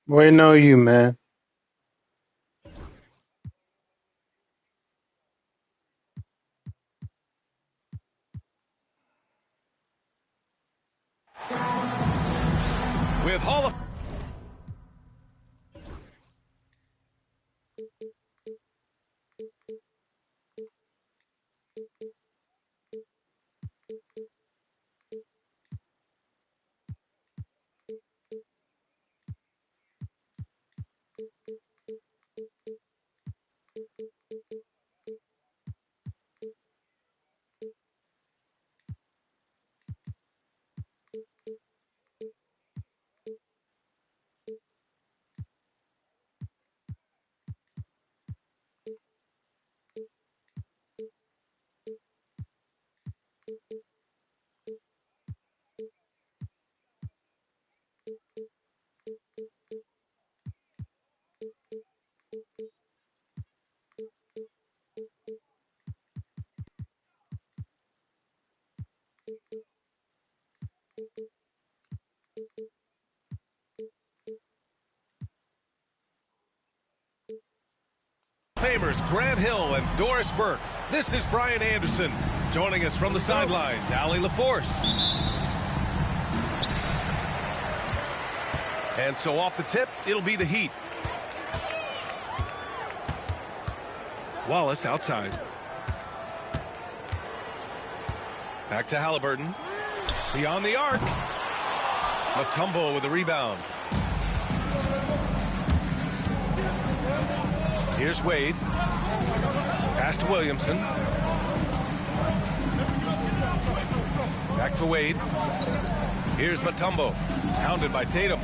We know you, man. With Hall of Famers Grant Hill and Doris Burke. This is Brian Anderson. Joining us from the sidelines, Allie LaForce. And so off the tip, it'll be the Heat. Wallace outside. Back to Halliburton. Beyond the arc. Mutombo with the rebound. Here's Wade. Pass to Williamson. Back to Wade. Here's Mutombo. Hounded by Tatum.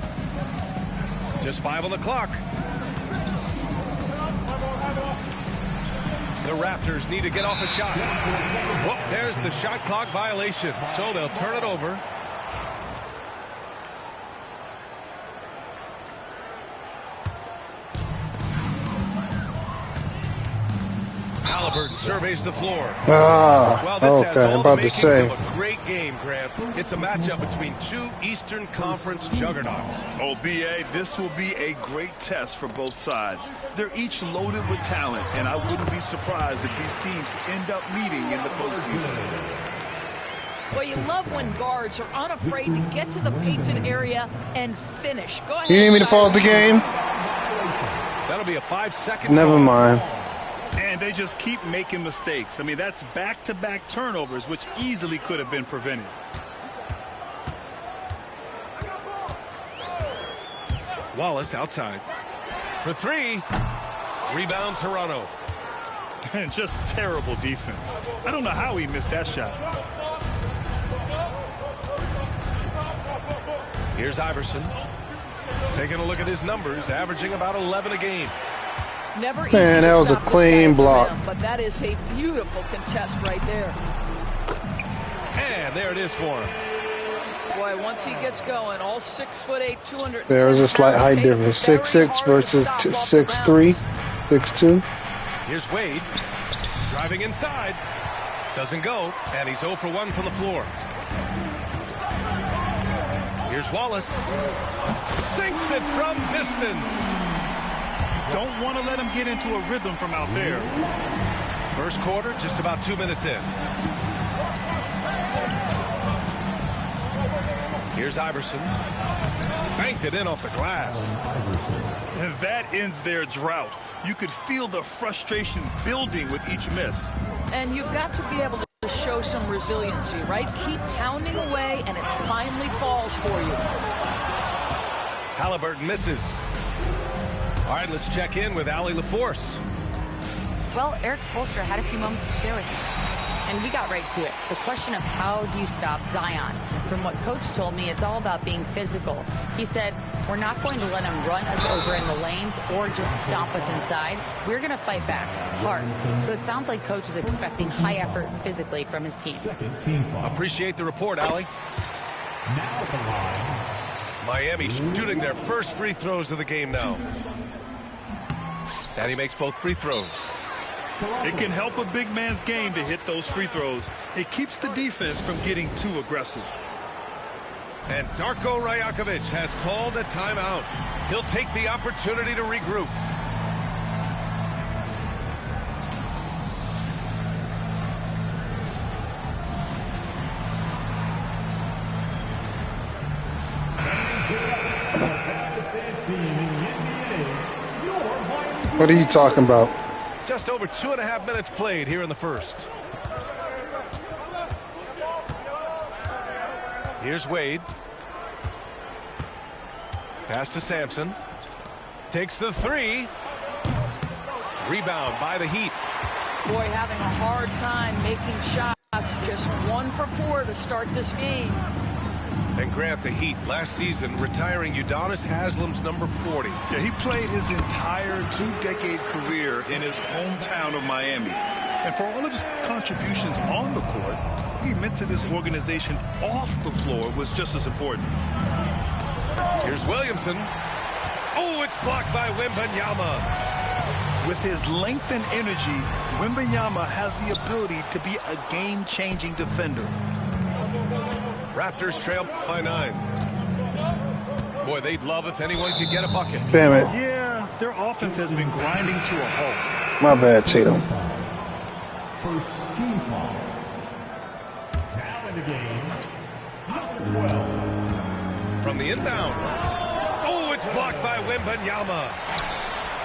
Just 5 on the clock. The Raptors need to get off a shot. Whoop, there's the shot clock violation. So they'll turn it over. Halliburton surveys the floor. Well, this has all the makings of a great game, Grant. It's a matchup between two Eastern Conference juggernauts. Oh, B.A., this will be a great test for both sides. They're each loaded with talent, and I wouldn't be surprised if these teams end up meeting in the postseason. Well, you love when guards are unafraid to get to the painted area and finish. Go ahead. You need me to pause the game? That'll be a 5-second. Never mind. And they just keep making mistakes. I mean, that's back-to-back turnovers, which easily could have been prevented. Wallace outside. For 3. Rebound Toronto. And just terrible defense. I don't know how he missed that shot. Here's Iverson. Taking a look at his numbers, averaging about 11 a game. Never easy Man, that to was a stop this clean guy block. from him, but that is a beautiful contest right there. And there it is for him. Boy, once he gets going, all 6'8", 200. There was a slight height difference. 6'6" versus 6'3", 6'2". Here's Wade. Driving inside. Doesn't go. And he's 0 for 1 from the floor. Here's Wallace. Sinks it from distance. Don't want to let him get into a rhythm from out there. First quarter, just about 2 minutes in. Here's Iverson. Banked it in off the glass. And that ends their drought. You could feel the frustration building with each miss. And you've got to be able to show some resiliency, right? Keep pounding away, and it finally falls for you. Halliburton misses. All right, let's check in with Allie LaForce. Well, Erik Spoelstra had a few moments to share with me, and we got right to it. The question of how do you stop Zion? From what Coach told me, it's all about being physical. He said, we're not going to let him run us over in the lanes or just stomp us inside. We're going to fight back hard. So it sounds like Coach is expecting high effort physically from his team. Appreciate the report, Allie. Miami shooting their first free throws of the game now. And he makes both free throws. It can help a big man's game to hit those free throws. It keeps the defense from getting too aggressive. And Darko Rajakovic has called a timeout. He'll take the opportunity to regroup. What are you talking about? Just over 2.5 minutes played here in the first. Here's Wade. Pass to Sampson. Takes the three. Rebound by the Heat. Boy, having a hard time making shots. Just 1 for 4 to start this game. And Grant, the Heat last season retiring Udonis Haslem's number 40. Yeah, he played his entire 2-decade career in his hometown of Miami. And for all of his contributions on the court, what he meant to this organization off the floor was just as important. Here's Williamson. Oh, it's blocked by Wembanyama. With his length and energy, Wembanyama has the ability to be a game-changing defender. Raptors trail by 9. Boy, they'd love if anyone could get a bucket. Damn it. Yeah, their offense has been grinding to a halt. My bad, Tatum. First team foul. Now in the game, number 12. From the inbound. Oh, it's blocked by Wembanyama.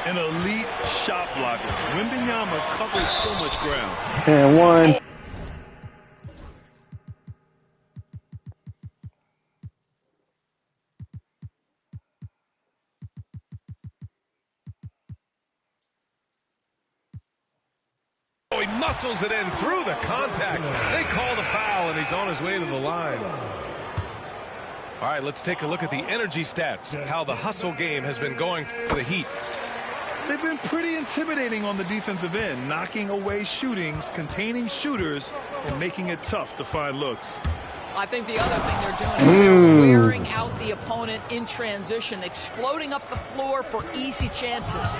An elite shot blocker. Wembanyama covers so much ground. And 1. Oh, he muscles it in through the contact. They call the foul, and he's on his way to the line. All right, let's take a look at the energy stats, how the hustle game has been going for the Heat. They've been pretty intimidating on the defensive end, knocking away shootings, containing shooters, and making it tough to find looks. I think the other thing they're doing is they're wearing out the opponent in transition, exploding up the floor for easy chances.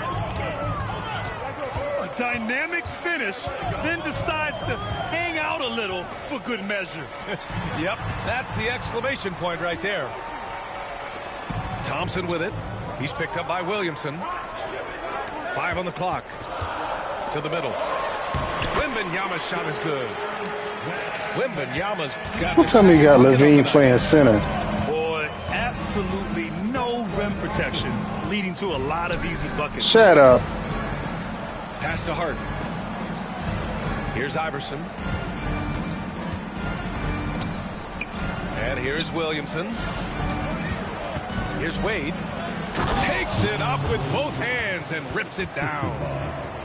A dynamic finish, then decides to hang out a little for good measure. Yep, that's the exclamation point right there. Thompson with it. He's picked up by Williamson. 5 on the clock. To the middle. Wembanyama's shot is good. Wembanyama's got. What time you got Levine playing center? Boy, absolutely no rim protection, leading to a lot of easy buckets. Shut up. Pass to Hart. Here's Iverson. And here's Williamson. Here's Wade. Takes it up with both hands and rips it down.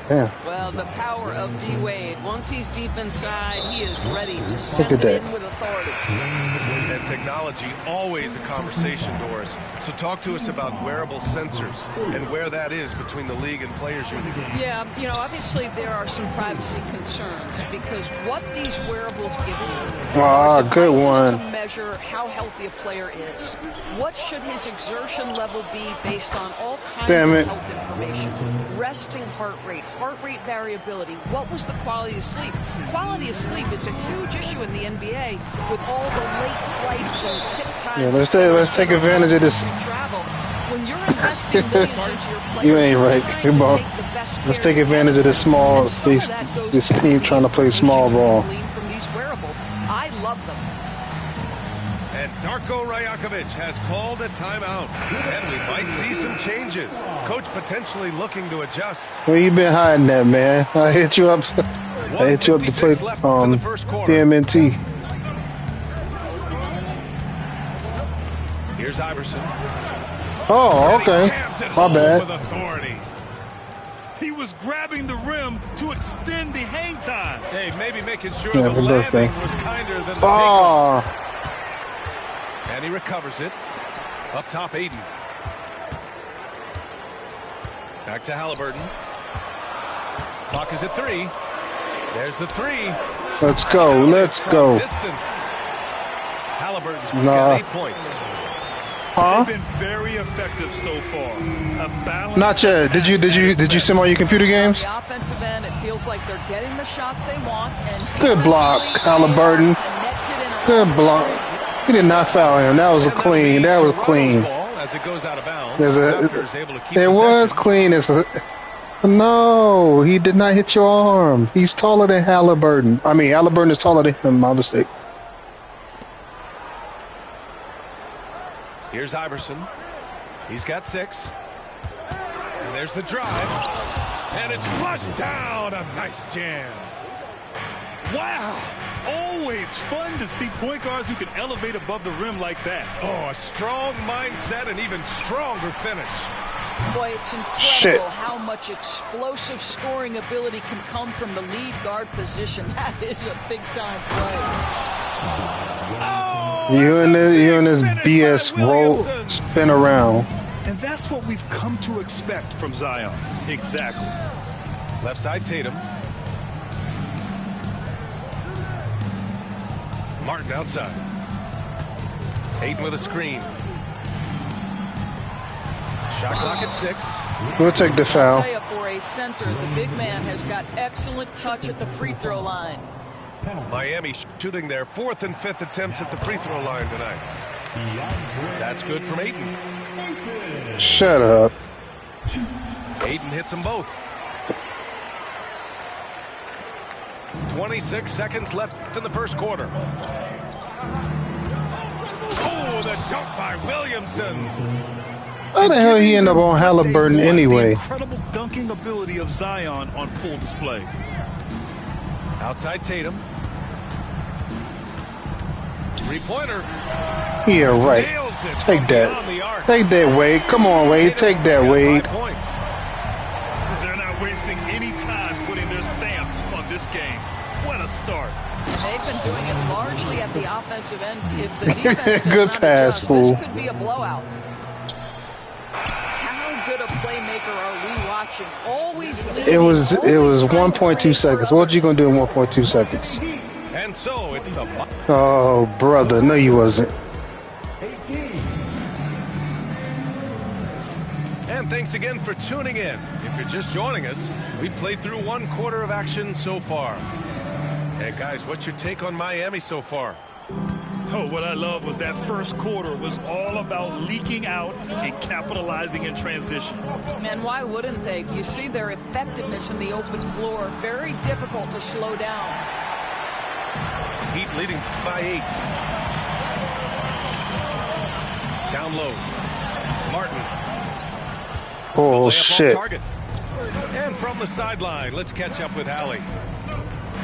Yeah. Well, the power of D. Wade. Once he's deep inside, he is ready to send it in with authority. And technology, always a conversation, Doris. So talk to us about wearable sensors and where that is between the league and players union. Yeah, you know, obviously there are some privacy concerns because what these wearables give you are good one. to measure how healthy a player is. What should his exertion level be based on all kinds of health information? Resting heart rate variability. What was the quality of sleep? Quality of sleep is a huge issue in the NBA with all the late flights and tip times. Yeah, let's take advantage of this. When you're investing millions into your players, You ain't right. Come on. Let's take advantage of this this team trying to play small ball. From these wearables. I love them. And Darko Rajakovic has called a timeout. And we might see some changes. Coach potentially looking to adjust. Where you been hiding that, man? I hit you up. I hit you up to play TMNT. Here's Iverson. Oh, okay. My bad. With authority. He was grabbing the rim to extend the hang time. Hey, maybe making sure Yeah, the happy landing birthday. was kinder than the takeoff. And he recovers it. Up top, Aiden. Back to Halliburton. Clock is at 3. There's the 3. Let's go. Let's go. Distance. Halliburton's got 8 points. Huh? They've been very effective so far. A balanced Not yet. Did you sim all your computer games? The offensive end, it feels like they're getting the shots they want. And Good block, Halliburton. Good block. He did not foul him. That was a clean. That was clean. As it goes out of bounds, it was clean. No, he did not hit your arm. He's taller than Halliburton. I mean, Halliburton is taller than him. My mistake. Here's Iverson. He's got 6. And there's the drive. And it's flushed down. A nice jam. Wow. Always fun to see point guards who can elevate above the rim like that. Oh, a strong mindset and even stronger finish. Boy, it's incredible how much explosive scoring ability can come from the lead guard position. That is a big-time play. Oh, you and this BS roll, spin around. And that's what we've come to expect from Zion. Exactly. Left side Tatum. Martin outside. Ayton with a screen. Shot clock at 6. We'll take the foul. For a center, the big man has got excellent touch at the free throw line. Miami shooting their 4th and 5th attempts at the free throw line tonight. That's good from Ayton. Shut up. Ayton hits them both. 26 seconds left in the first quarter. Oh, the dunk by Williamson. How the hell he end up on Halliburton anyway? The incredible dunking ability of Zion on full display. Outside Tatum. 3-pointer. Yeah, right. Take that. Take that, Wade. Come on, Wade. Take that, Wade. They're not wasting any time putting their stamp on this game. What a start. They've been doing it largely at the offensive end. If the defense good does not pass, adjust, fool. This could be a blowout. How good a playmaker are we watching? Always leading, It was always 1.2 seconds. What you gonna do in 1.2 seconds? And so it's the... Oh, brother. No, you wasn't. 18. And thanks again for tuning in. If you're just joining us, we've played through 1 quarter of action so far. And guys, what's your take on Miami so far? Oh, what I love was that first quarter was all about leaking out and capitalizing in transition. Man, why wouldn't they? You see their effectiveness in the open floor. Very difficult to slow down. Heat leading by 8. Down low. Martin. Oh, shit. Target. And from the sideline, let's catch up with Allie.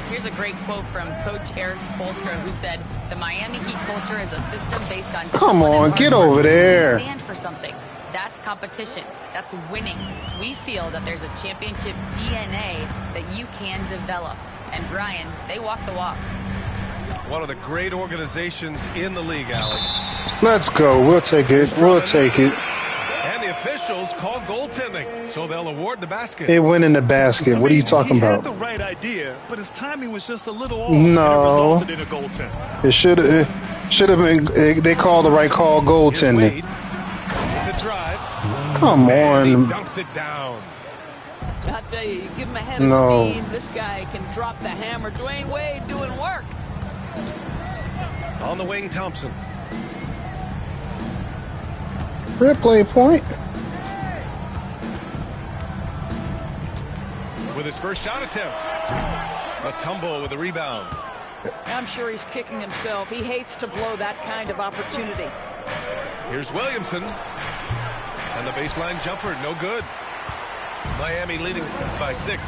Here's a great quote from Coach Eric Spoelstra, who said, "The Miami Heat culture is a system based on..." Come on, get over there. We stand for something. That's competition. That's winning. We feel that there's a championship DNA that you can develop. And Brian, they walk the walk. One of the great organizations in the league, Allie. Let's go. We'll take it. We'll take it. And the officials call goaltending, so they'll award the basket. It went in the basket. What are you talking about? He had the right idea, but his timing was just a little off. No. And it resulted in a goaltend. It should have been. They called the right call, goaltending. The drive. Come And he on. dunks it down. I tell you, you give him a head of No. steam, this guy can drop the hammer. Dwayne Wade doing work. On the wing, Thompson. Replay point. With his first shot attempt. A tumble with a rebound. I'm sure he's kicking himself. He hates to blow that kind of opportunity. Here's Williamson. And the baseline jumper, no good. Miami leading by 6.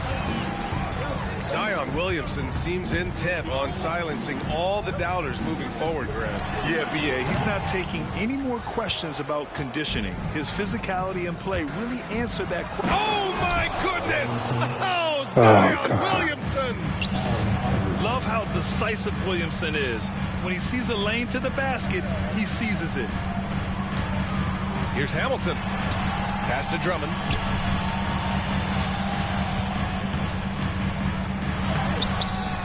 Zion Williamson seems intent on silencing all the doubters moving forward, Grant. Yeah, B.A., he's not taking any more questions about conditioning. His physicality and play really answered that question. Oh, my goodness! Oh, Zion Williamson! Love how decisive Williamson is. When he sees a lane to the basket, he seizes it. Here's Hamilton. Pass to Drummond.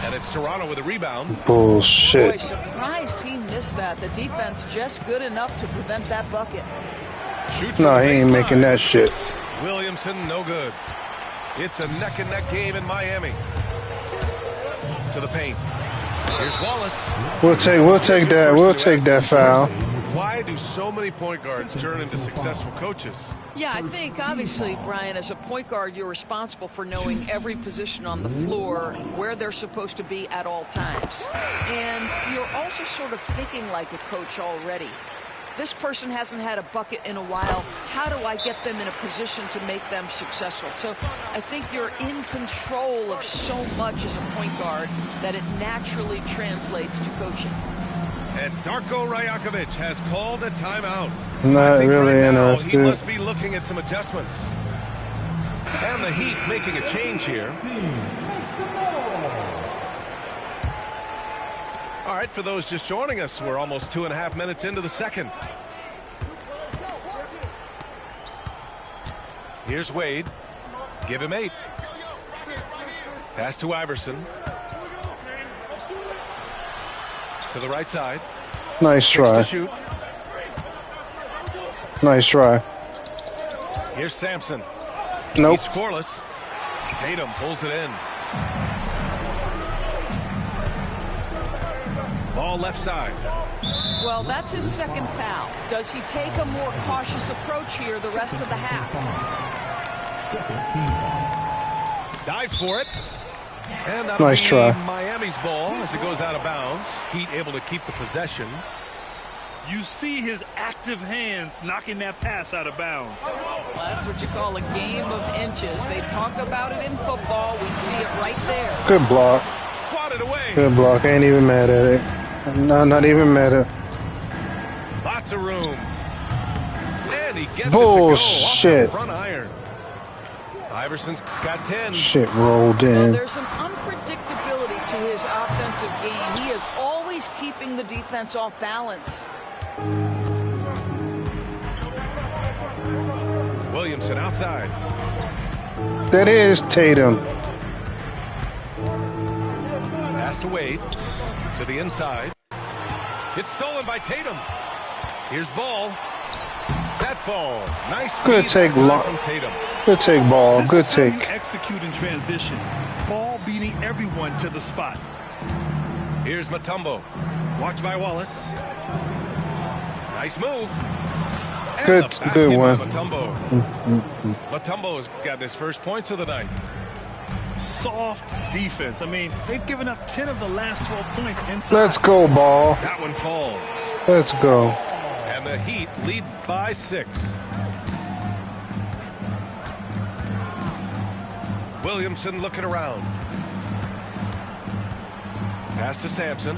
And it's Toronto with a rebound. Bullshit. Boy, surprised he missed that. The defense just good enough to prevent that bucket. Shoots No, from he the ain't baseline. making that shit. Williamson, no good. It's a neck-and-neck game in Miami. To the paint. Here's Wallace. We'll take that foul. Why do so many point guards turn into successful coaches? Yeah, I think obviously, Brian, as a point guard, you're responsible for knowing every position on the floor, where they're supposed to be at all times. And you're also sort of thinking like a coach already. This person hasn't had a bucket in a while. How do I get them in a position to make them successful? So I think you're in control of so much as a point guard that it naturally translates to coaching. And Darko Rajakovic has called a timeout. Not really right now, interested. he must be looking at some adjustments. And the Heat making a change here. All right, for those just joining us, we're almost 2.5 minutes into the second. Here's Wade. Give him 8. Pass to Iverson. To the right side. Nice 6 try. to shoot. Nice try. Here's Sampson. Nope. He's scoreless. Tatum pulls it in. Ball left side. Well, that's his second foul. Does he take a more cautious approach here the rest of the half? Dive for it. And that'll Nice be try. Miami's ball as it goes out of bounds. Heat able to keep the possession. You see his active hands knocking that pass out of bounds. Well, that's what you call a game of inches. They talk about it in football. We see it right there. Good block. Swatted away. Good block. I ain't even mad at it. No, not even mad at it. Lots of room. And he gets Bullshit. it to go off the front iron. Iverson's got 10. Shit rolled Well, in. there's an unpredictability to his offensive game. He is always keeping the defense off balance. Williamson outside. That is Tatum. Pass to Wade. To the inside. It's stolen by Tatum. Here's ball. That falls. Nice Good feed take, that time Lo- from Tatum. Good take, ball. This Good is how you take. execute in transition. Ball beating everyone to the spot. Here's Mutombo. Watch by Wallace. Nice move. And Good- the basket good by one. Mutombo. Mutombo has gotten his first points of the night. Soft defense. I mean, they've given up 10 of the last 12 points inside. Let's go, ball. That one falls. Let's go. And the Heat lead by 6. Williamson looking around. Pass to Sampson.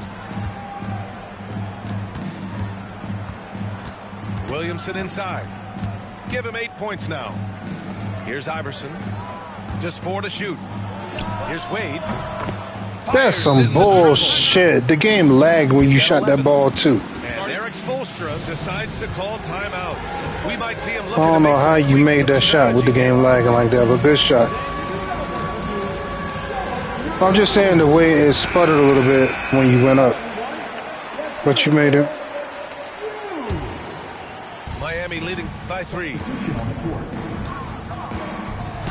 Williamson inside. Give him 8 points now. Here's Iverson. Just 4 to shoot. Here's Wade. That's Fires some in the bullshit. The game lagged when you shot that ball, too. And Eric Spoelstra decides to call timeout. We might see him I looking don't to know make how some you tweaks made to that shot with the strategy. game lagging like that, but good shot. I'm just saying the way it sputtered a little bit when you went up. But you made it. Miami leading by 3.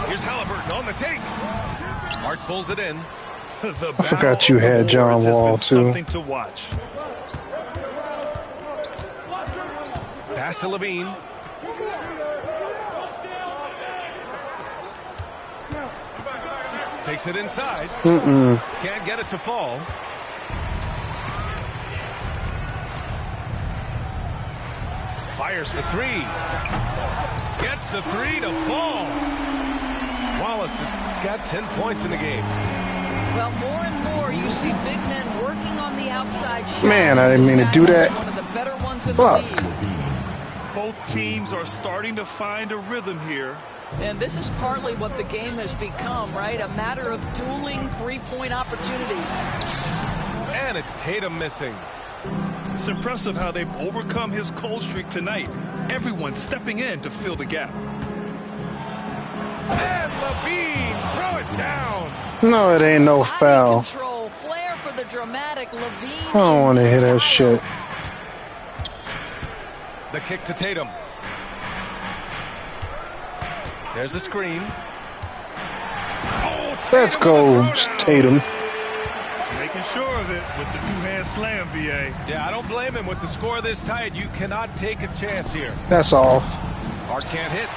Here's Halliburton on the take. Hart pulls it in. The I forgot you had John Wall, too. Something to watch. Pass to Levine. Takes it inside. Can't get it to fall. Fires for 3. Gets the 3 to fall. Wallace has got 10 points in the game. Well, more and more you see big men working on the outside shot. Man, I didn't mean to do that. One of the better ones in Fuck. the league. Both teams are starting to find a rhythm here. And this is partly what the game has become, right? A matter of dueling three-point opportunities. And it's Tatum missing. It's impressive how they've overcome his cold streak tonight. Everyone stepping in to fill the gap. And Levine, throw it down. No, it ain't no Body foul. control, flair for the dramatic. Levine. I don't want to hear that shit. The kick to Tatum. There's a screen. Oh, Let's Tatum go, with a throwdown. Tatum. Making making sure of it with the two-hand slam, BA. Yeah, I don't blame him. With the score this tight, you cannot take a chance here. That's off. Hart can't hit.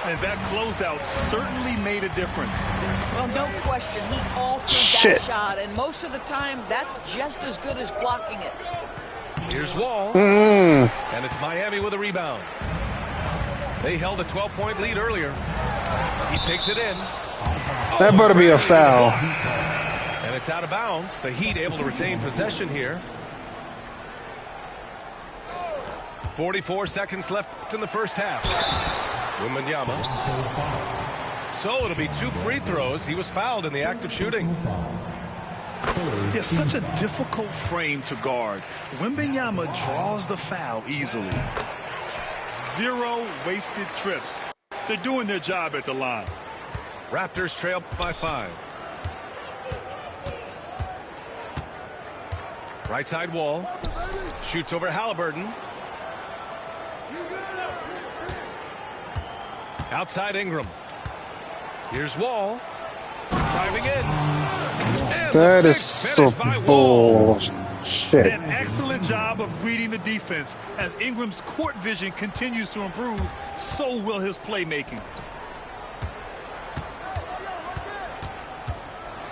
And that closeout certainly made a difference. Well, no question. He altered that shot, and most of the time, that's just as good as blocking it. Here's Wall. And it's Miami with a rebound. They held a 12-point lead earlier. He takes it in. That better be a foul. And it's out of bounds. The Heat able to retain possession here. 44 seconds left in the first half. Wembanyama. So it'll be 2 free throws. He was fouled in the act of shooting. Yeah, such a difficult frame to guard. Wembanyama draws the foul easily. 0 wasted trips. They're doing their job at the line. Raptors trail by 5. Right side Wall. Shoots over Halliburton. Outside Ingram. Here's Wall. Driving in. And that is so bullshit. An excellent job of reading the defense. As Ingram's court vision continues to improve, so will his playmaking.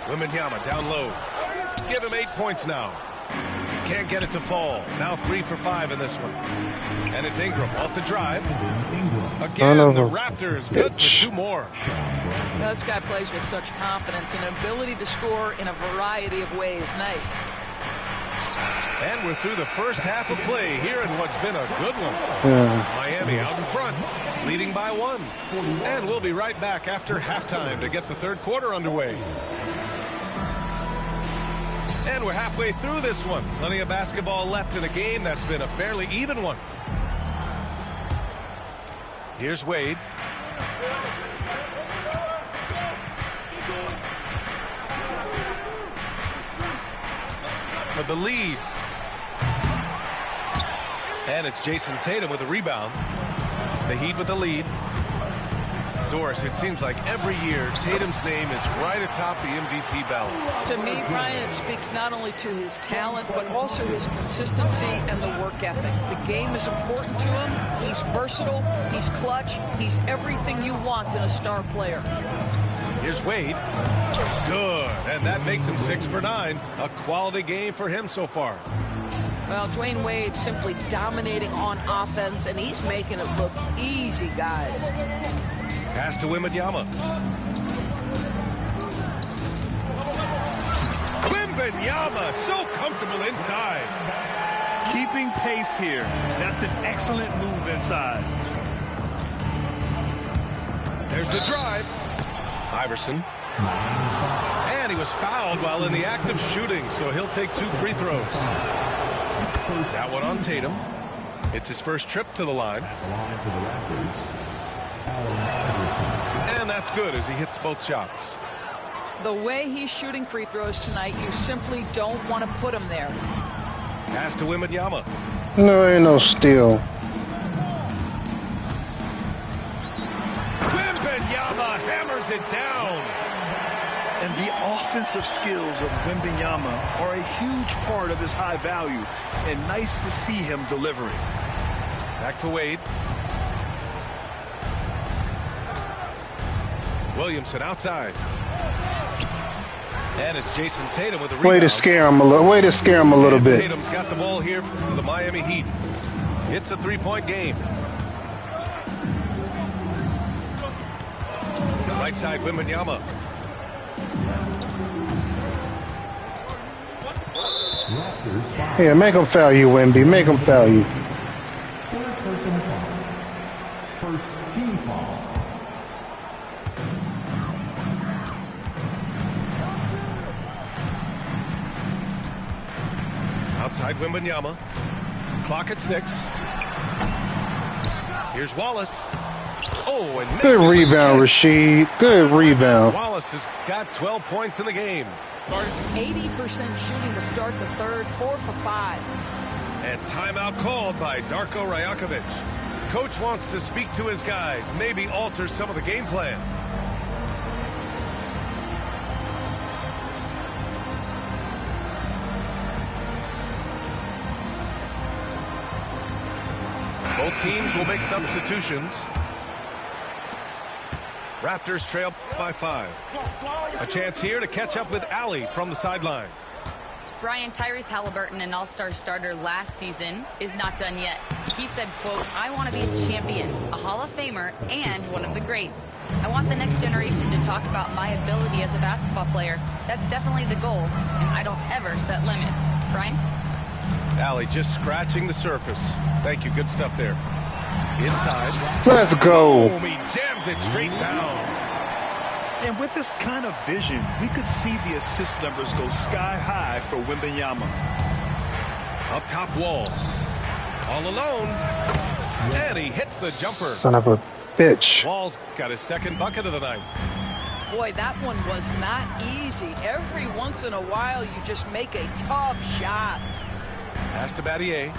Wembanyama down low. Give him 8 points now. Can't get it to fall. Now 3 for 5 in this one. And it's Ingram off the drive. Again, the Raptors good for 2 more. Now, this guy plays with such confidence and ability to score in a variety of ways. Nice. And we're through the first half of play here in what's been a good one. Miami out in front, leading by 1. And we'll be right back after halftime to get the third quarter underway. And we're halfway through this one. Plenty of basketball left in a game that's been a fairly even one. Here's Wade. For the lead. And it's Jason Tatum with a rebound. The Heat with the lead. Doris, it seems like every year Tatum's name is right atop the MVP ballot. To me, Brian, it speaks not only to his talent, but also his consistency and the work ethic. The game is important to him. He's versatile. He's clutch. He's everything you want in a star player. Here's Wade. Good. And that makes him 6 for 9. A quality game for him so far. Well, Dwayne Wade simply dominating on offense, and he's making it look easy, guys. Pass to Wembanyama. Wembanyama so comfortable inside. Keeping pace here. That's an excellent move inside. There's the drive. Iverson. And he was fouled while in the act of shooting, so he'll take 2 free throws. That one on Tatum. It's his first trip to the line. And that's good as he hits both shots. The way he's shooting free throws tonight, you simply don't want to put him there. Pass to Wembanyama. No, ain't no steal. Wembanyama hammers it down. And the offensive skills of Wembanyama are a huge part of his high value. And nice to see him delivering. Back to Wade. Williamson outside. And it's Jason Tatum with the rebound. Way to scare him a little. Way to scare him a little bit. Tatum's got the ball here for the Miami Heat. It's a 3-point game. Right side, Wembanyama. Yeah, make him foul you, Wemby. Make him foul you. First team foul. Outside Wembanyama. Clock at 6. Here's Wallace. Oh, and good rebound, Rasheed. Good rebound. Wallace has got 12 points in the game. 80% shooting to start the third, 4 for 5. And timeout called by Darko Rajakovic. Coach wants to speak to his guys, maybe alter some of the game plan. Both teams will make substitutions. Raptors trail by 5. A chance here to catch up with Allie from the sideline. Brian, Tyrese Halliburton, an all-star starter last season, is not done yet. He said, quote, "I want to be a champion, a Hall of Famer, and one of the greats. I want the next generation to talk about my ability as a basketball player. That's definitely the goal, and I don't ever set limits." Brian? Allie just scratching the surface. Thank you. Good stuff there. Inside. Let's go. Boom, he jams it straight down. And with this kind of vision, we could see the assist numbers go sky high for Wembanyama. Up top Wall. All alone. And he hits the jumper. Son of a bitch. Wall's got his second bucket of the night. Boy, that one was not easy. Every once in a while, you just make a tough shot. Pass to Battier.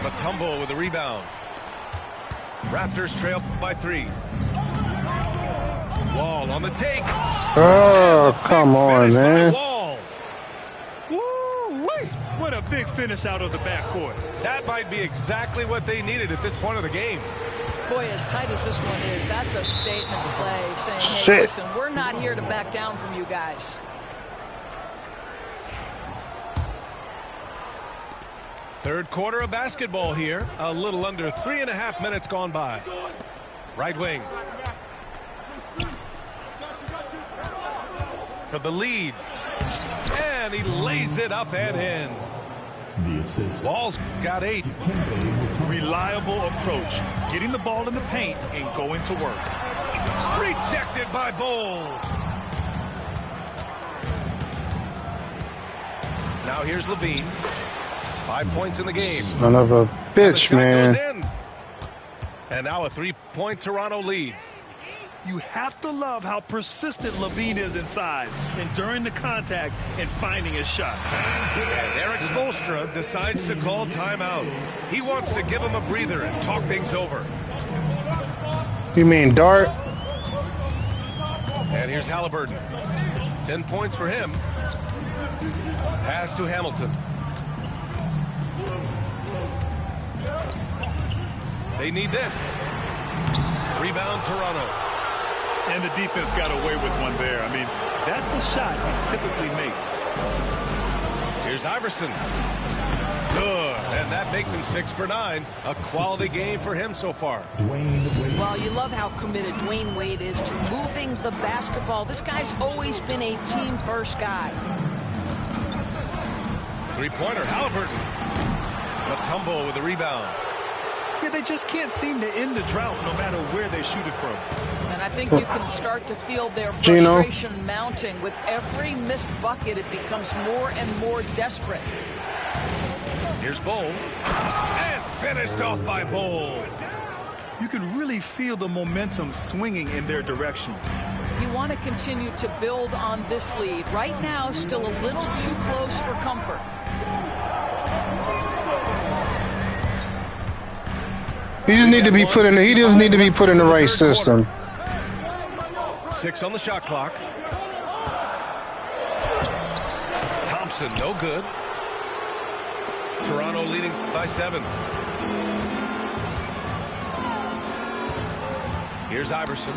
Mutombo with the rebound. Raptors trail by 3. Wall on the take. Oh, come on, man. Wall. Woo-wee! What a big finish out of the backcourt. That might be exactly what they needed at this point of the game. Boy, as tight as this one is, that's a statement play saying, hey, Shit. listen, we're not here to back down from you guys. Third quarter of basketball here. A little under 3.5 minutes gone by. Right wing. For the lead. And he lays it up and in. The assist. Wall's got 8. Reliable approach. Getting the ball in the paint and going to work. Rejected by Bol. Now here's Levine. 5 points in the game. Son of a bitch, man. Goes in. And now a 3-point Toronto lead. You have to love how persistent Levine is inside, enduring the contact and finding his shot. And Eric Spoelstra decides to call timeout. He wants to give him a breather and talk things over. You mean Dart? And here's Halliburton. 10 points for him. Pass to Hamilton. They need this. Rebound Toronto. And the defense got away with one there. I mean, that's a shot he typically makes. Here's Iverson. Good. And that makes him 6 for 9. A quality game for him so far. Well, you love how committed Dwayne Wade is to moving the basketball. This guy's always been a team-first guy. 3-pointer, Halliburton. Mutombo with the rebound. Yeah, they just can't seem to end the drought no matter where they shoot it from. And I think you can start to feel their Gino. frustration mounting. With every missed bucket, it becomes more and more desperate. Here's Bol. And finished off by Bol. You can really feel the momentum swinging in their direction. You want to continue to build on this lead. Right now, still a little too close for comfort. He just need to be put in. He just need to be put in the right system. 6 on the shot clock. Thompson, no good. Toronto leading by 7. Here's Iverson.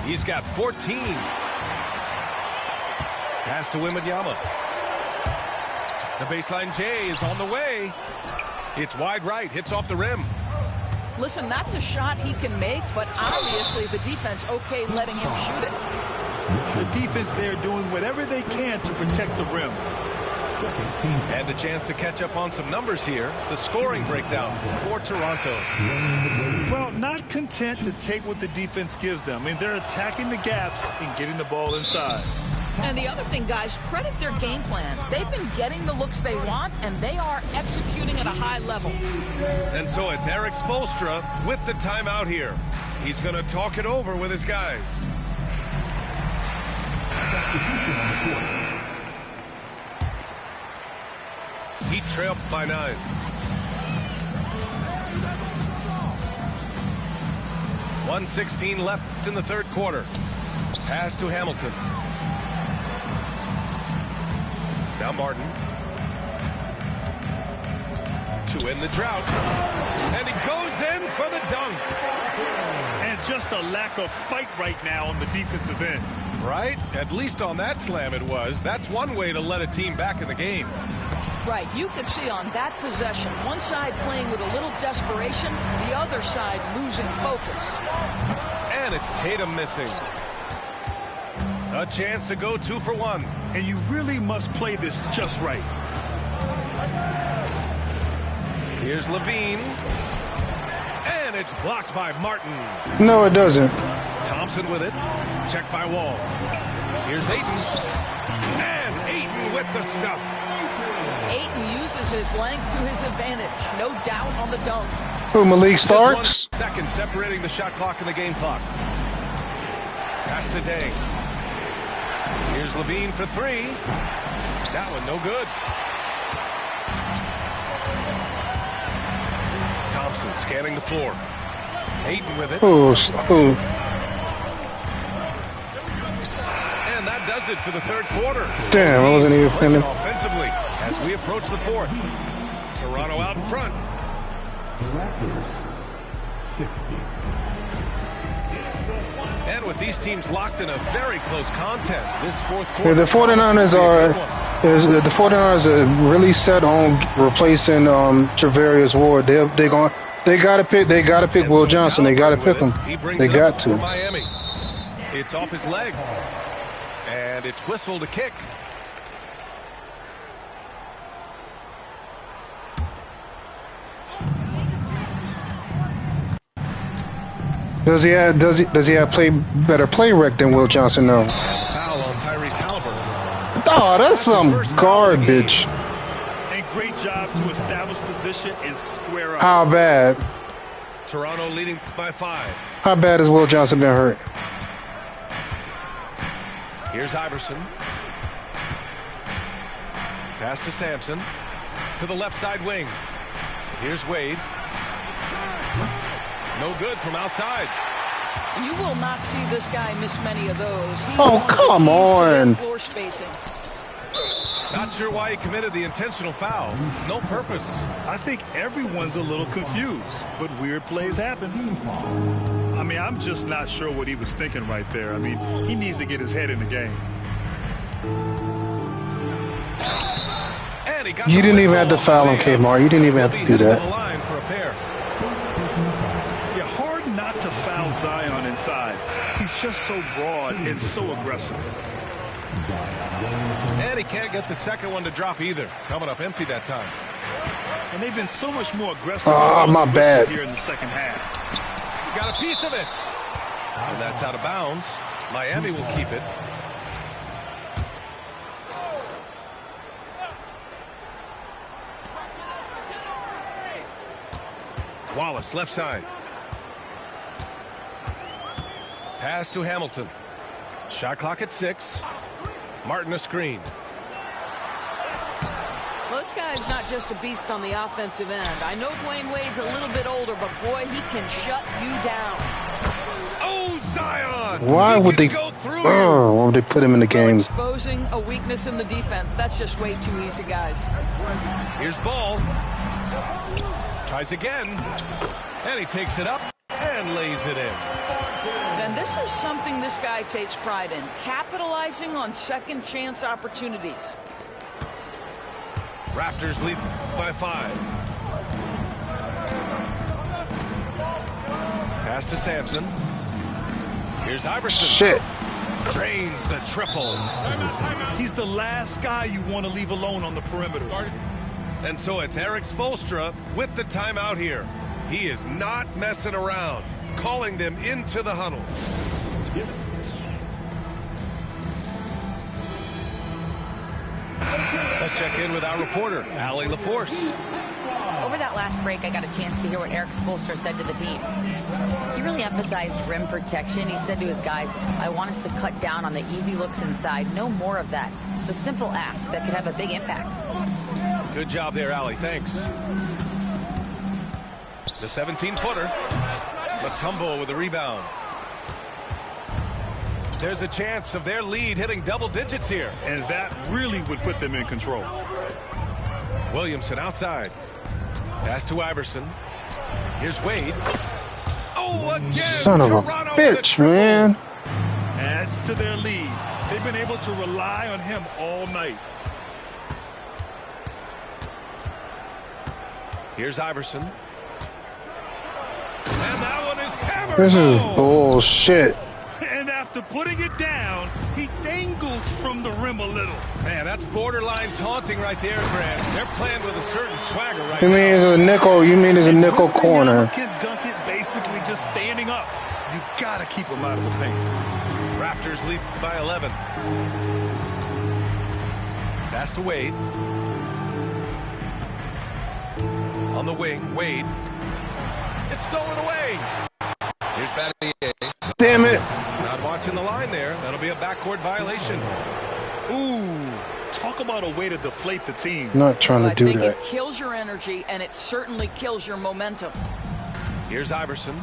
He's got 14. Pass to Wembanyama. The baseline J is on the way. It's wide right, hits off the rim. Listen, that's a shot he can make, but obviously the defense okay letting him shoot it. The defense there doing whatever they can to protect the rim. And a chance to catch up on some numbers here. The scoring breakdown for Toronto. Well, not content to take what the defense gives them. I mean, they're attacking the gaps and getting the ball inside. And the other thing, guys, credit their game plan. They've been getting the looks they want, and they are executing at a high level. And so it's Eric Spoelstra with the timeout here. He's going to talk it over with his guys. Heat trail by 9. .116 left in the third quarter. Pass to Hamilton. Now Martin. to end the drought. And he goes in for the dunk. And just a lack of fight right now on the defensive end. Right? At least on that slam it was. That's one way to let a team back in the game. Right. You could see on that possession, one side playing with a little desperation, the other side losing focus. And it's Tatum missing. A chance to go 2 for 1. And you really must play this just right. Here's Levine. And it's blocked by Martin. No, it doesn't. Thompson with it. Checked by Wall. Here's Ayton. And Ayton with the stuff. Ayton uses his length to his advantage. No doubt on the dunk. Who, Malik Just Starks? 1 second separating the shot clock and the game clock. Pass to Deng. Here's Levine for 3. That one no good. Thompson scanning the floor. Ayton with it. And that does it for the third quarter. Damn, I wasn't even finished. Offensively, as we approach the fourth. Toronto out in front. Raptors 60. And with these teams locked in a very close contest, this fourth quarter. Yeah, the 49ers are really set on replacing Travarius Ward. They gotta pick Will Johnson. They gotta pick him. They got to. Miami. It's off his leg. And it's whistled to kick. Does he have better play rec than Will Johnson? No. Foul on Tyrese Halliburton. Oh, that's some garbage. And great job to establish position and square up. How bad? Toronto leading by 5. How bad has Will Johnson been hurt? Here's Iverson. Pass to Sampson. To the left side wing. Here's Wade. No good from outside. You will not see this guy miss many of those. Oh, come on. Floor spacing. Not sure why he committed the intentional foul. No purpose. I think everyone's a little confused, but weird plays happen. I mean, I'm just not sure what he was thinking right there. I mean, he needs to get his head in the game. And he got You didn't even have to foul him, Kmart. You didn't even have to do that. Yeah, hard not to foul Zion inside. He's just so broad and so aggressive. And he can't get the second one to drop either. Coming up empty that time. And they've been so much more aggressive. Oh, my bad. Here in the second half. Got a piece of it. And that's out of bounds. Miami will keep it. Wallace, left side. Pass to Hamilton. Shot clock at 6. Martin a screen. Well, this guy's not just a beast on the offensive end. I know Dwayne Wade's a little bit older, but boy, he can shut you down. Oh, Zion! Why would they put him in the game? Exposing a weakness in the defense. That's just way too easy, guys. Here's Ball. Tries again. And he takes it up and lays it in. And this is something this guy takes pride in, capitalizing on second chance opportunities. Raptors lead by 5. Pass to Sampson. Here's Iverson. Shit. Drains the triple. He's the last guy you want to leave alone on the perimeter. And so it's Erik Spoelstra with the timeout here. He is not messing around, calling them into the huddle. Let's check in with our reporter, Allie LaForce. Over that last break, I got a chance to hear what Erik Spoelstra said to the team. He really emphasized rim protection. He said to his guys, I want us to cut down on the easy looks inside. No more of that. It's a simple ask that could have a big impact. Good job there, Allie. Thanks. The 17-footer. Mutombo with a rebound. There's a chance of their lead hitting double digits here. And that really would put them in control. Williamson outside. Pass to Iverson. Here's Wade. Oh, again. Son of a Toronto bitch, man. Adds to their lead. They've been able to rely on him all night. Here's Iverson. And that one is hammered. This is home. bullshit. And after putting it down, he dangles from the rim a little. Man, that's borderline taunting right there, Grant. They're playing with a certain swagger right You now. mean it's a nickel? You mean it's a nickel corner? Can dunk it basically just standing up. You gotta keep him out of the paint. Raptors lead by 11. Pass to Wade. On the wing, Wade. It's stolen away. Here's Battier. Damn it. Not watching the line there. That'll be a backcourt violation. Ooh, talk about a way to deflate the team. Not trying to I do think that. it kills your energy, and it certainly kills your momentum. Here's Iverson.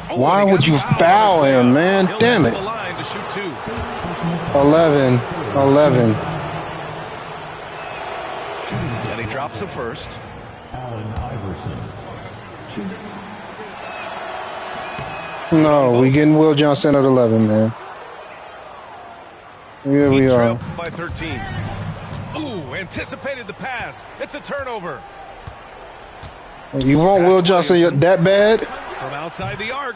Oh, Why and he would got you fouled foul on his way him, up. man? He'll Damn head it. to the line to shoot 2. 11. And he drops the first. Allen Iverson. 2. No, we getting Will Johnson at 11, man. Here we He are. trailed by 13. Ooh, anticipated the pass. It's a turnover. You want Will Johnson that bad? From outside the arc.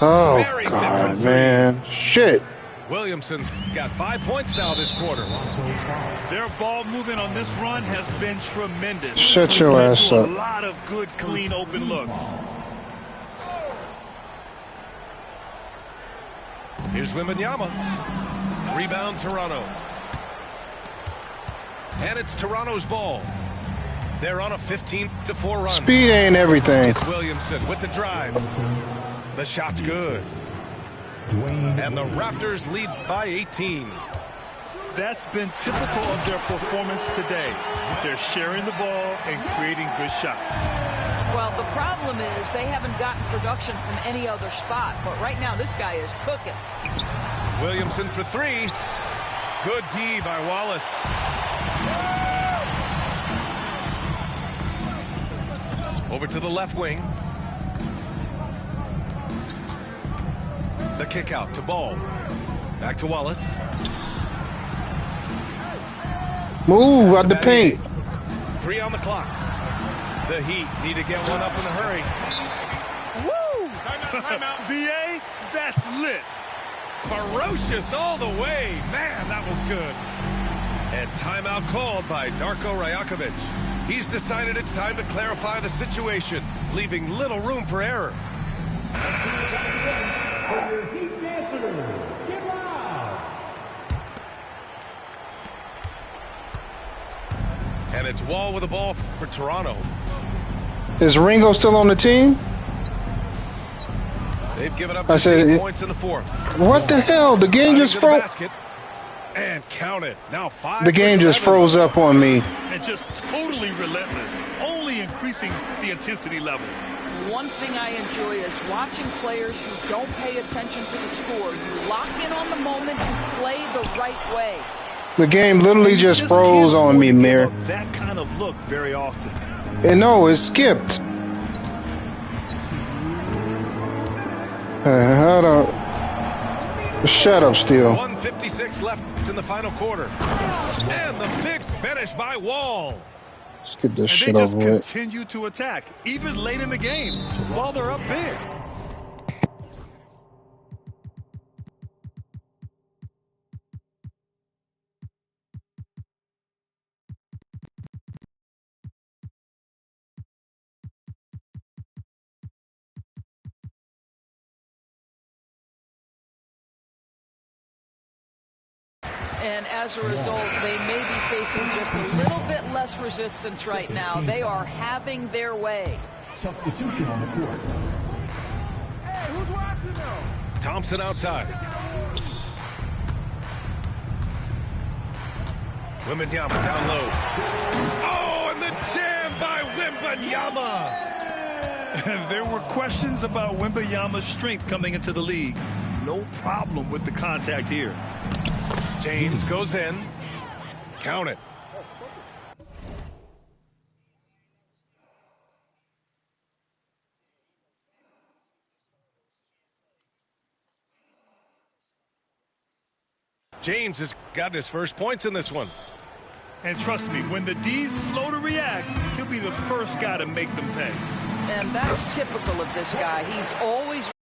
Oh, Very set for God, three. man. Shit. Williamson's got 5 points now this quarter. Their ball movement on this run has been tremendous. Shut your Led ass to up. A lot of good, clean, open looks. Here's Wembanyama. Rebound Toronto. And it's Toronto's ball. They're on a 15-4 run. Speed ain't everything. It's Williamson with the drive. The shot's good. Dwayne And the Raptors lead by 18. That's been typical of their performance today. They're sharing the ball and creating good shots. Well, the problem is they haven't gotten production from any other spot. But right now, this guy is cooking. Williamson for 3. Good D by Wallace. Over to the left wing. The kick out to Ball. Back to Wallace. Move out the paint. 3 on the clock. The Heat need to get one up in a hurry. Woo! Timeout. BA, that's lit. Ferocious all the way. Man, that was good. And timeout called by Darko Rajakovic. He's decided it's time to clarify the situation, leaving little room for error. Heat dancers, get loud. And it's Wall with the ball for Toronto. Is Ringo still on the team? They've given up I said 15 it- points in the fourth. What the hell? The game just Driving to the froze. basket. And count it. Now 5 The game for just 7. froze up on me. And just totally relentless, only increasing the intensity level. One thing I enjoy is watching players who don't pay attention to the score. You lock in on the moment and play the right way. The game literally just froze can't on me, afford to give Mir. up that kind of look very often. And no, it skipped. Hold on. Shut up, Steele. 1:56 left in the final quarter. And the big finish by Wall. Let's get this And shit they just over with. continue to attack, even late in the game, while they're up big. And as a result, they may be facing just a little bit less resistance right now. They are having their way. Substitution on the court. Thompson outside. Wembanyama down low. Oh, and the jam by Wembanyama. There were questions about Wembanyama's strength coming into the league. no problem with the contact here. James goes in. Count it. James has got his first points in this one. And trust me, when the D's slow to react, he'll be the first guy to make them pay. And that's typical of this guy. He's always